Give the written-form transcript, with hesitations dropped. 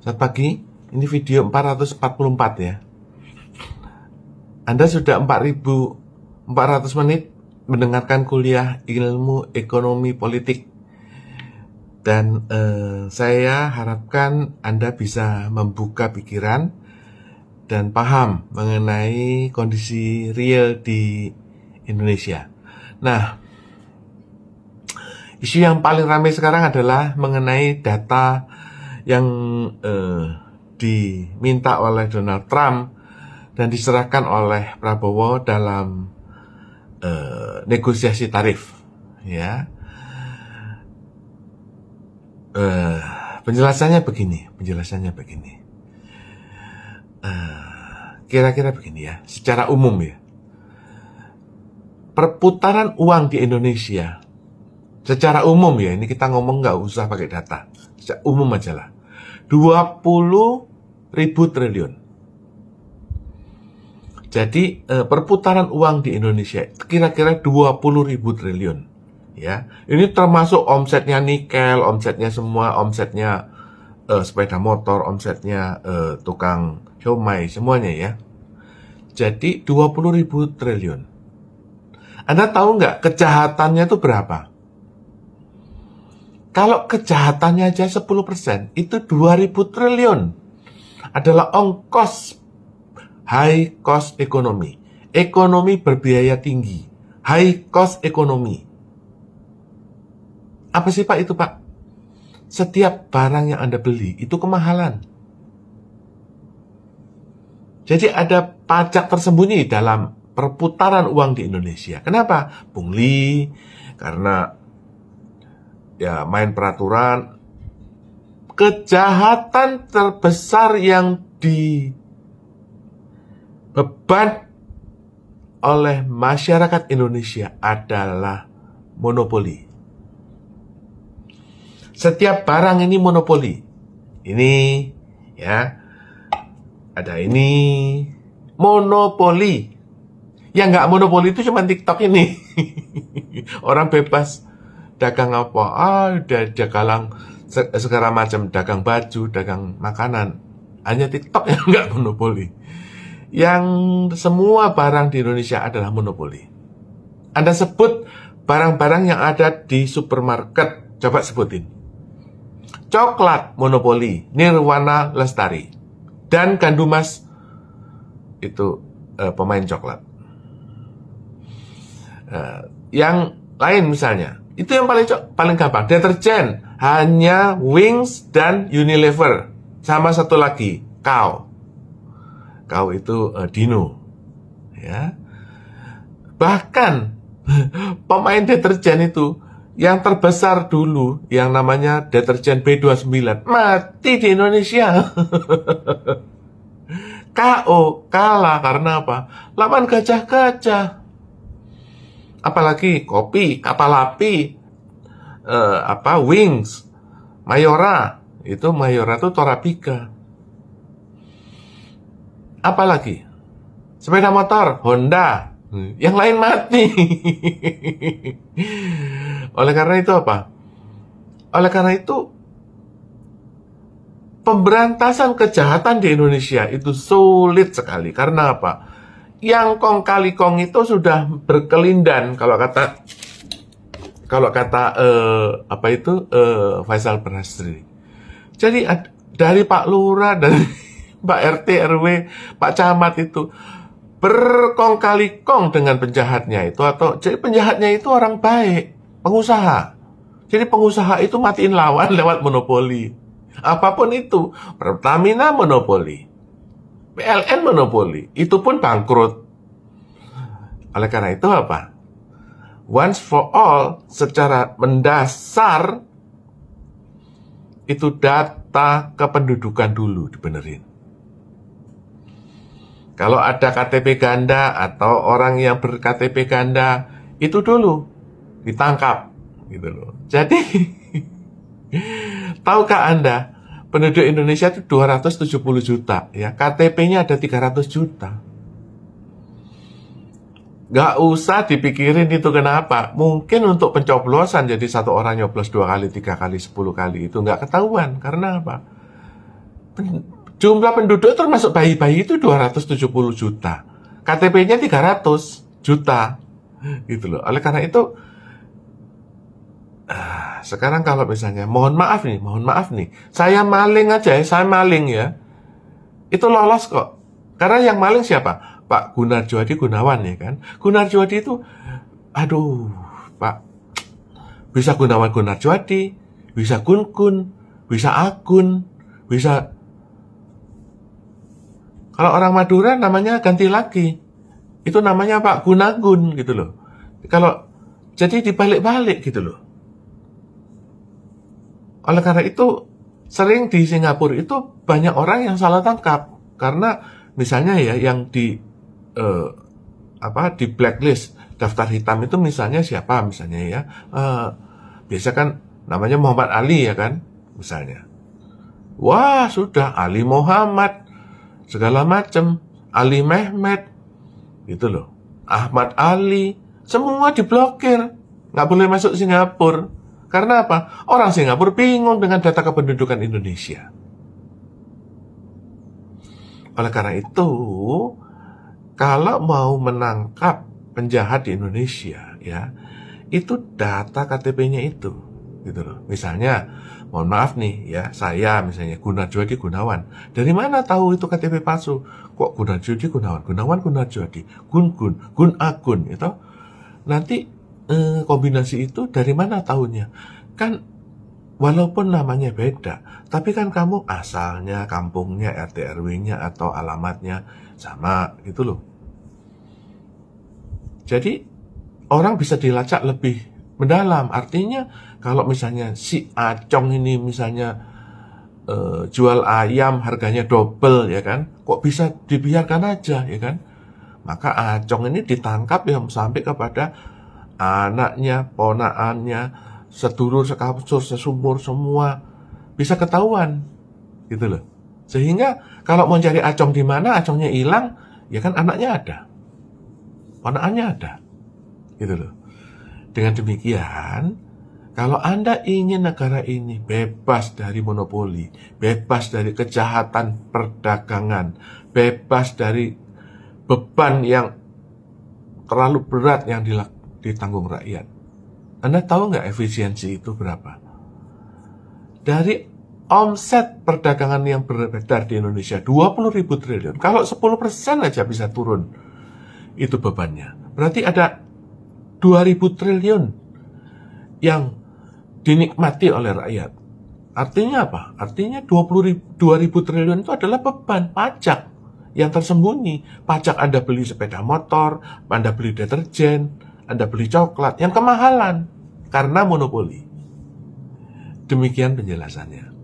Selamat pagi, ini video 444 ya. Anda sudah 4.400 menit mendengarkan kuliah ilmu ekonomi politik. Dan saya harapkan Anda bisa membuka pikiran dan paham mengenai kondisi real di Indonesia. Nah, isu yang paling ramai sekarang adalah mengenai data yang diminta oleh Donald Trump dan diserahkan oleh Prabowo dalam negosiasi tarif, ya. Penjelasannya begini. Kira-kira begini ya, secara umum ya. Perputaran uang di Indonesia secara umum ya, ini kita ngomong nggak usah pakai data, secara umum aja lah, 20.000 triliun. Jadi perputaran uang di Indonesia kira-kira 20.000 triliun. Ya, ini termasuk omsetnya nikel, omsetnya semua, omsetnya sepeda motor, omsetnya tukang siomay, semuanya ya. Jadi 20.000 triliun. Anda tahu nggak kejahatannya itu berapa? Kalau kejahatannya aja 10%, itu 2.000 triliun. Adalah ongkos high cost ekonomi. Ekonomi berbiaya tinggi. High cost ekonomi. Apa sih Pak itu Pak? Setiap barang yang Anda beli itu kemahalan. Jadi ada pajak tersembunyi dalam perputaran uang di Indonesia. Kenapa? Pungli, karena ya main peraturan. Kejahatan terbesar yang dibeban oleh masyarakat Indonesia adalah monopoli. Setiap barang ini monopoli. Ini ya, ada ini monopoli. Yang nggak monopoli itu cuma TikTok ini. Orang bebas dagang apa? Udah dagang segala macam, dagang baju, dagang makanan. Hanya TikTok yang nggak monopoli. Yang semua barang di Indonesia adalah monopoli. Anda sebut barang-barang yang ada di supermarket, coba sebutin. Coklat monopoli, Nirwana Lestari. Dan Gandumas itu pemain coklat. Yang lain misalnya, itu yang paling gampang. Deterjen hanya Wings dan Unilever, sama satu lagi Kao. Kao itu Dino, ya. Bahkan pemain deterjen itu yang terbesar dulu, yang namanya deterjen B29, mati di Indonesia. KO kalah karena apa? Lawan gajah-gajah. Apalagi kopi, kapal api, Wings, Mayora itu Torabika. Apalagi sepeda motor Honda, yang lain mati. Oleh karena itu apa? Oleh karena itu pemberantasan kejahatan di Indonesia itu sulit sekali. Karena apa? Yang kong kali kong itu sudah berkelindan, kalau kata Faisal Basri. Jadi dari Pak Lurah, dari Pak RT RW, Pak Camat itu berkong kali kong dengan penjahatnya itu, atau jadi penjahatnya itu orang baik, pengusaha. Jadi pengusaha itu matiin lawan lewat monopoli. Apapun itu, Pertamina monopoli, PLN monopoli, itu pun bangkrut. Oleh karena itu apa? Once for all, secara mendasar, itu data kependudukan dulu dibenerin. Kalau ada KTP ganda atau orang yang ber-KTP ganda, itu dulu ditangkap, gitu loh. Jadi, tahukah Anda, penduduk Indonesia itu 270 juta, ya. KTP-nya ada 300 juta. Nggak usah dipikirin itu kenapa. Mungkin untuk pencoblosan, jadi satu orang nyoblos 2 kali, 3 kali, 10 kali, itu nggak ketahuan. Karena apa? jumlah penduduk termasuk bayi-bayi itu 270 juta. KTP-nya 300 juta. Gitu loh. Oleh karena itu, sekarang kalau misalnya, mohon maaf nih, saya maling aja ya, itu lolos kok. Karena yang maling siapa? Pak Gunarjwadi Gunawan ya kan. Gunarjwadi itu, aduh, Pak, bisa Gunawan Gunarjwadi, bisa Kun, bisa Agun, bisa. Kalau orang Madura namanya ganti lagi. Itu namanya Pak Gunagun gitu loh. Kalau jadi dibalik-balik gitu loh. Oleh karena itu, sering di Singapura itu banyak orang yang salah tangkap. Karena misalnya ya yang di di blacklist, daftar hitam itu misalnya siapa misalnya ya. Biasa kan namanya Muhammad Ali ya kan, misalnya. Wah, sudah Ali Muhammad segala macam, Ali Mehmet gitu loh. Ahmad Ali, semua diblokir. Nggak boleh masuk Singapura. Karena apa? Orang Singapura bingung dengan data kependudukan Indonesia. Oleh karena itu, kalau mau menangkap penjahat di Indonesia, ya, itu data KTP-nya itu, gitu loh. Misalnya, mohon maaf nih, ya, saya misalnya Gunarjwadi Gunawan. Dari mana tahu itu KTP palsu? Kok Gunarjwadi Gunawan? Gunawan Gunarjwadi, Gun Agun, itu. Nanti kombinasi itu dari mana tahunya? Kan walaupun namanya beda, tapi kan kamu asalnya, kampungnya, RT RW-nya atau alamatnya sama gitu loh. Jadi orang bisa dilacak lebih mendalam. Artinya kalau misalnya si Acong ini misalnya jual ayam harganya double ya kan, kok bisa dibiarkan aja ya kan? Maka Acong ini ditangkap yang sampai kepada anaknya, ponaannya, sedulur, sekapsur, sesumur, semua bisa ketahuan, gitu loh. Sehingga kalau mau cari Acong di mana, Acongnya hilang, ya kan anaknya ada, ponaannya ada, gitu loh. Dengan demikian, kalau Anda ingin negara ini bebas dari monopoli, bebas dari kejahatan perdagangan, bebas dari beban yang terlalu berat yang ditanggung rakyat. Anda tahu nggak efisiensi itu berapa? Dari omset perdagangan yang beredar di Indonesia 20.000 triliun. Kalau 10% aja bisa turun itu bebannya. Berarti ada 2.000 triliun yang dinikmati oleh rakyat. Artinya apa? Artinya 2.000 triliun itu adalah beban pajak yang tersembunyi. Pajak Anda beli sepeda motor, Anda beli deterjen, Anda beli coklat yang kemahalan karena monopoli. Demikian penjelasannya.